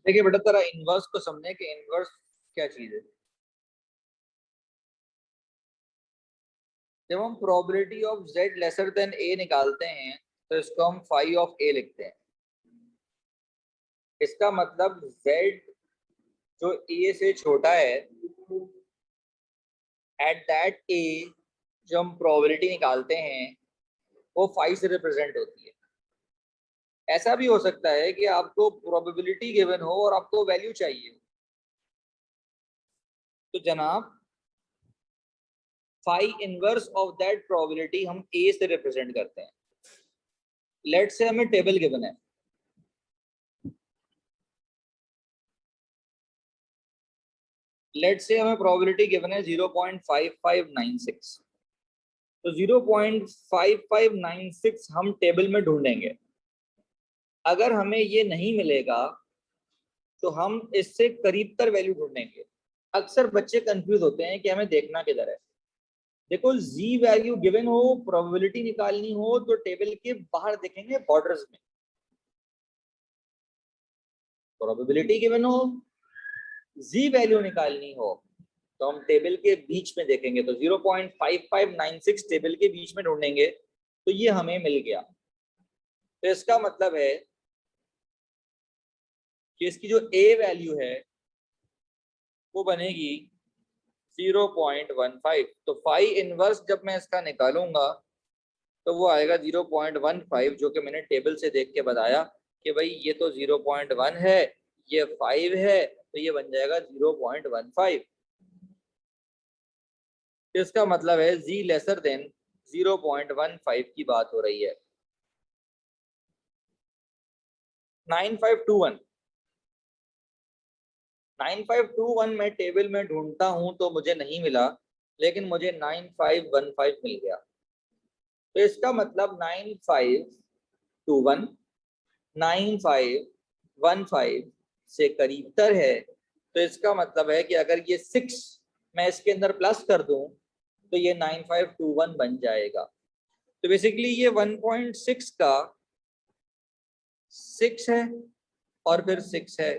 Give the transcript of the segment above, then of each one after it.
देखिए बेटा, तेरा इनवर्स को समझे कि इनवर्स क्या चीज है। जब हम probability of z lesser than a निकालते हैं तो इसको हम फाई ऑफ a लिखते हैं। इसका मतलब z जो a से छोटा है, एट दैट a जो हम प्रोबेबिलिटी निकालते हैं वो फाई से रिप्रेजेंट होती है। ऐसा भी हो सकता है कि आपको प्रोबेबिलिटी गिवन हो और आपको वैल्यू चाहिए, तो जनाब phi inverse of that probability हम a से रिप्रेजेंट करते हैं। लेट्स से हमें टेबल गिवन है, लेट्स से हमें प्रोबेबिलिटी गिवन है 0.5596, तो 0.5596 हम टेबल में ढूंढेंगे। अगर हमें ये नहीं मिलेगा तो हम इससे करीब तर वैल्यू ढूंढेंगे। अक्सर बच्चे कंफ्यूज होते हैं कि हमें देखना किधर है। देखो, जी वैल्यू गिवन हो, प्रोबेबिलिटी निकालनी हो तो टेबल के बाहर देखेंगे बॉर्डर्स में। प्रोबेबिलिटी गिवन हो, जी वैल्यू निकालनी हो तो हम टेबल के बीच में देखेंगे, तो 0.5596 टेबल के बीच में ढूंढेंगे तो ये हमें मिल गया। तो इसका मतलब है कि इसकी जो ए वैल्यू है वो बनेगी 0.15। तो फाई इनवर्स जब मैं इसका निकालूंगा तो वो आएगा 0.15, जो कि मैंने टेबल से देख के बताया कि भाई ये तो 0.1 है, ये 5 है, तो ये बन जाएगा 0.15। इसका मतलब है z लेसर देन 0.15 की बात हो रही है। 9521 9521 मैं टेबल में ढूंढता हूं तो मुझे नहीं मिला, लेकिन मुझे 9515 मिल गया। तो इसका मतलब 9521 9515 से करीब तर है। तो इसका मतलब है कि अगर ये 6 मैं इसके अंदर प्लस कर दूं तो ये 9521 बन जाएगा। तो बेसिकली ये 1.6 का 6 है और फिर 6 है,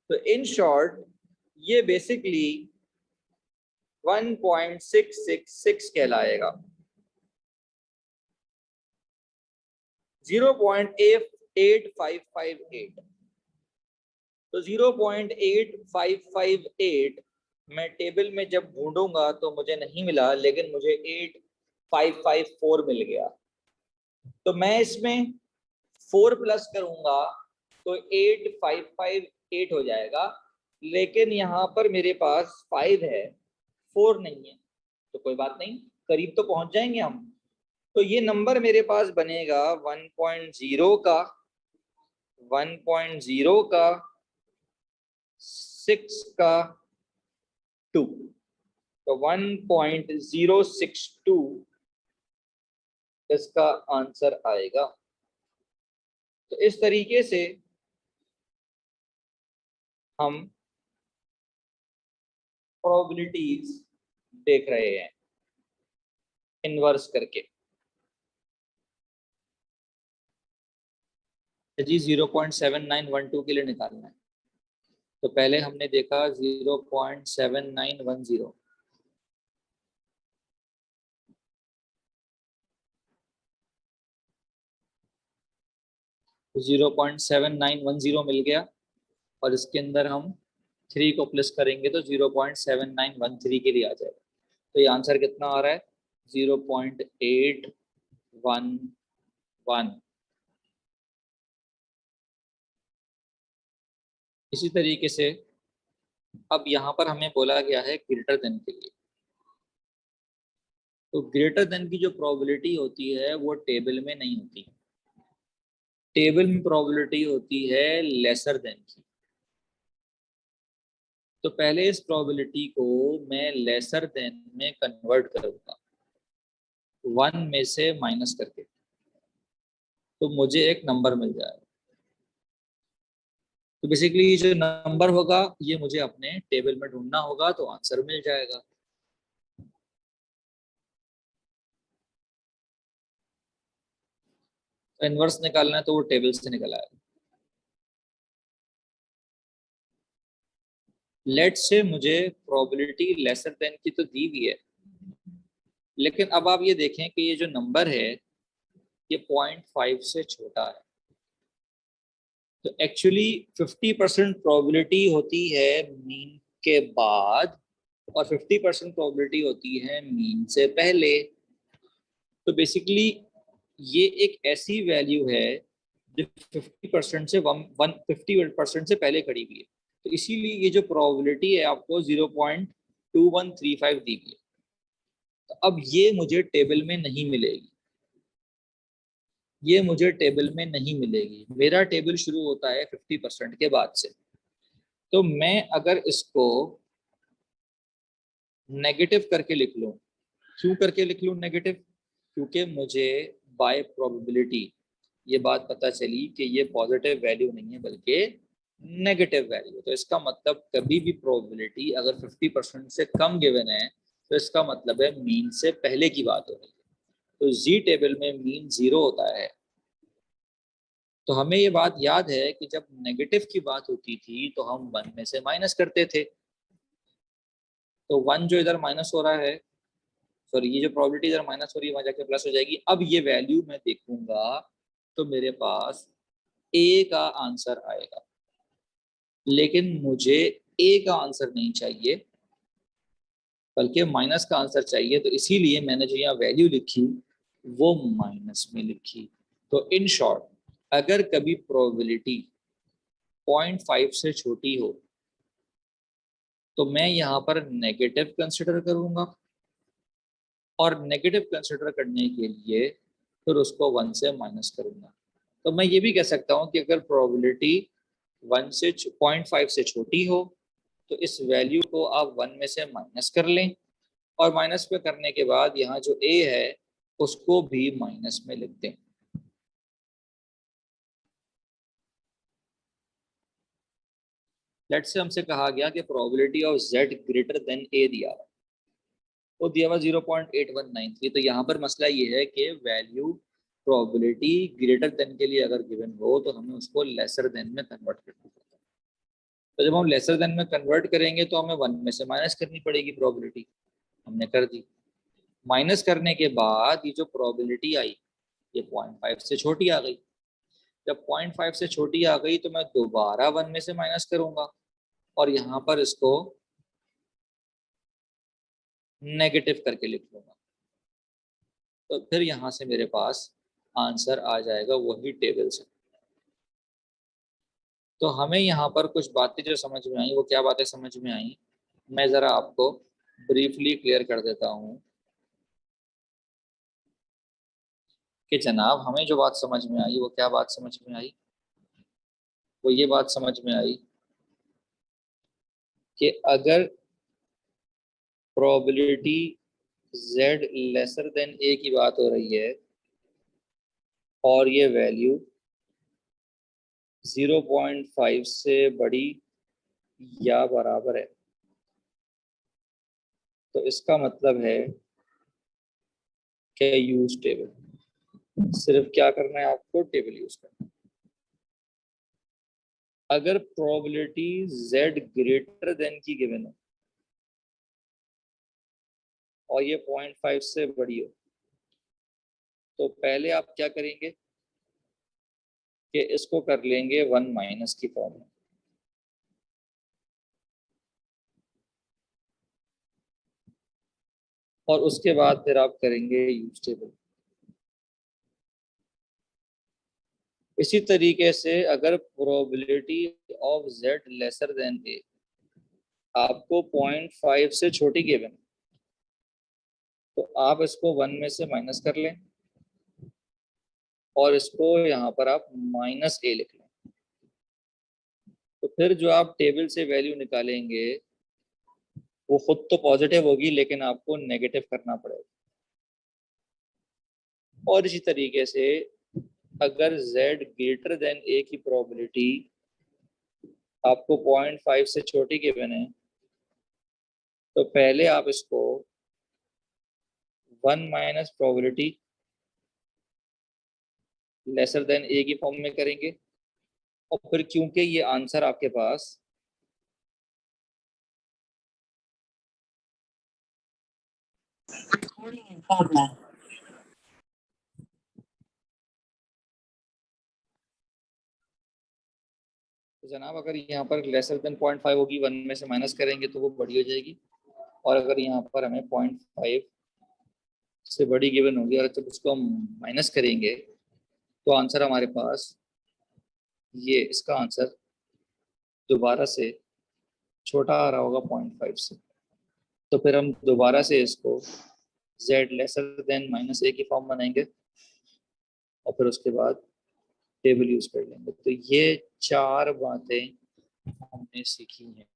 तो इन शॉर्ट ये बेसिकली 1.666 कहलाएगा। 0.8558, तो 0.8558 मैं टेबल में जब ढूंढूंगा तो मुझे नहीं मिला, लेकिन मुझे 8554 मिल गया। तो मैं इसमें 4 प्लस करूंगा तो 8558 हो जाएगा, लेकिन यहाँ पर मेरे पास 5 है, 4 नहीं है। तो कोई बात नहीं, करीब तो पहुंच जाएंगे हम। तो ये नंबर मेरे पास बनेगा 1.0 का, 1.0 का, 6 का, 2, तो 1.062 इसका आंसर आएगा। तो इस तरीके से हम प्रोबेबिलिटीज देख रहे हैं इन्वर्स करके। जी 0.7912 के लिए निकालना है, तो पहले हमने देखा 0.7910, 0.7910 मिल गया, और इसके अंदर हम 3 को प्लस करेंगे तो 0.7913 के लिए आ जाएगा। तो ये आंसर कितना आ रहा है? 0.811। इसी तरीके से अब यहाँ पर हमें बोला गया है ग्रेटर देन के लिए। तो ग्रेटर देन की जो प्रोबेबिलिटी होती है वो टेबल में नहीं होती, टेबल में प्रोबेबिलिटी होती है लेसर देन की। तो पहले इस प्रोबेबिलिटी को मैं लेसर देन में कन्वर्ट करूंगा 1 में से माइनस करके, तो मुझे एक नंबर मिल जाएगा। तो बेसिकली जो नंबर होगा ये मुझे अपने टेबल में ढूंढना होगा, तो आंसर मिल जाएगा। तो इनवर्स निकालना है तो वो टेबल से निकल आएगा। लेट से मुझे प्रोबेबिलिटी लेसर देन की तो दी हुई है, लेकिन अब आप ये देखें कि ये जो नंबर है ये 0.5 से छोटा है। तो एक्चुअली 50% प्रोबेबिलिटी होती है मीन के बाद और 50% प्रोबेबिलिटी होती है मीन से पहले। तो बेसिकली ये एक ऐसी वैल्यू है जो 50% से 50% से पहले खड़ी हुई है। तो इसीलिए ये जो प्रोबेबिलिटी है आपको 0.2135 दी गई है। तो अब ये मुझे टेबल में नहीं मिलेगी, ये मुझे टेबल में नहीं मिलेगी। मेरा टेबल शुरू होता है 50% के बाद से। तो मैं अगर इसको नेगेटिव करके लिख लूं, क्यों करके लिख लूं नेगेटिव? क्योंकि मुझे बाय प्रोबेबिलिटी ये बात पता चली कि ये पॉजिटिव वैल्यू नहीं है बल्कि नेगेटिव वैल्यू। तो इसका मतलब कभी भी प्रोबेबिलिटी अगर 50% से कम गिवन है तो इसका मतलब है मीन से पहले की बात हो रही है। तो जी टेबल में मीन 0 होता है। तो हमें ये बात याद है कि जब नेगेटिव की बात होती थी तो हम 1 में से माइनस करते थे। तो 1 जो इधर माइनस हो रहा है, सॉरी ये जो प्रोबेबिलिटी इधर माइनस हो रही है वहां जाके प्लस हो जाएगी। अब ये वैल्यू मैं देखूंगा तो मेरे पास ए का आंसर आएगा, लेकिन मुझे ए का आंसर नहीं चाहिए बल्कि माइनस का आंसर चाहिए। तो इसीलिए मैंने जो यहाँ वैल्यू लिखी वो माइनस में लिखी। तो इन शॉर्ट, अगर कभी प्रोबेबिलिटी 0.5 से छोटी हो तो मैं यहाँ पर नेगेटिव कंसिडर करूंगा, और नेगेटिव कंसिडर करने के लिए फिर उसको 1 से माइनस करूंगा। तो मैं ये भी कह सकता हूँ कि अगर प्रोबेबिलिटी 1 से 0.5 से छोटी हो तो इस वैल्यू को आप 1 में से माइनस कर लें, और माइनस पे करने के बाद यहाँ जो ए है उसको भी माइनस में लिख दें। लेट से हमसे कहा गया कि probability of Z greater than A दिया हुआ, वो दिया हुआ 0.8193। तो यहाँ पर मसला ये है कि वैल्यू प्रोबेबिलिटी ग्रेटर देन के लिए अगर गिवन हो तो हमें उसको लेसर देन में कन्वर्ट करना पड़ता है। तो जब हम लेसर देन में कन्वर्ट करेंगे तो हमें 1 में से माइनस करनी पड़ेगी प्रोबेबिलिटी, हमने कर दी। माइनस करने के बाद ये जो प्रोबेबिलिटी आई ये 0.5 से छोटी आ गई। जब 0.5 से छोटी आ गई तो मैं दोबारा 1 में से माइनस करूंगा और यहाँ पर इसको नेगेटिव करके लिख लूंगा। तो फिर यहाँ से मेरे पास आंसर आ जाएगा वही टेबल से। तो हमें यहाँ पर कुछ बातें जो समझ में आई, वो क्या बातें समझ में आई मैं ज़रा आपको ब्रीफली क्लियर कर देता हूँ। कि जनाब हमें जो बात समझ में आई वो क्या बात समझ में आई, वो ये बात समझ में आई कि अगर probability z lesser than a की बात हो रही है और ये वैल्यू 0.5 से बड़ी या बराबर है, तो इसका मतलब है कि यूज टेबल। सिर्फ क्या करना है आपको, टेबल यूज करना है। अगर प्रोबेबिलिटी z ग्रेटर देन की गिवन हो और ये 0.5 से बड़ी हो तो पहले आप क्या करेंगे कि इसको कर लेंगे 1 माइनस की फॉर्म में, और उसके बाद फिर आप करेंगे यूज टेबल। इसी तरीके से अगर probability of z lesser than a आपको 0.5 से छोटी गिवन तो आप इसको 1 में से माइनस कर लें और इसको यहाँ पर आप माइनस a लिख लें। तो फिर जो आप टेबल से वैल्यू निकालेंगे वो खुद तो पॉजिटिव होगी लेकिन आपको नेगेटिव करना पड़ेगा। और इसी तरीके से अगर z ग्रेटर देन a की प्रोबेबिलिटी आपको 0.5 से छोटी गिवन है तो पहले आप इसको 1 minus probability lesser than a की फॉर्म में करेंगे, और फिर क्योंकि ये आंसर आपके पास तो जनाब अगर यहाँ पर लेसर देन 0.5 होगी, 1 में से माइनस करेंगे तो वो बड़ी हो जाएगी, और अगर यहाँ पर हमें 0.5 से बड़ी गिवन होगी और जब उसको हम माइनस करेंगे तो आंसर हमारे पास ये, इसका आंसर दोबारा से छोटा आ रहा होगा 0.5 से। तो फिर हम दोबारा से इसको z लेसर देन -a की फॉर्म बनाएंगे और फिर उसके बाद टेबल यूज कर लेंगे। तो ये 4 बातें हमने सीखी हैं।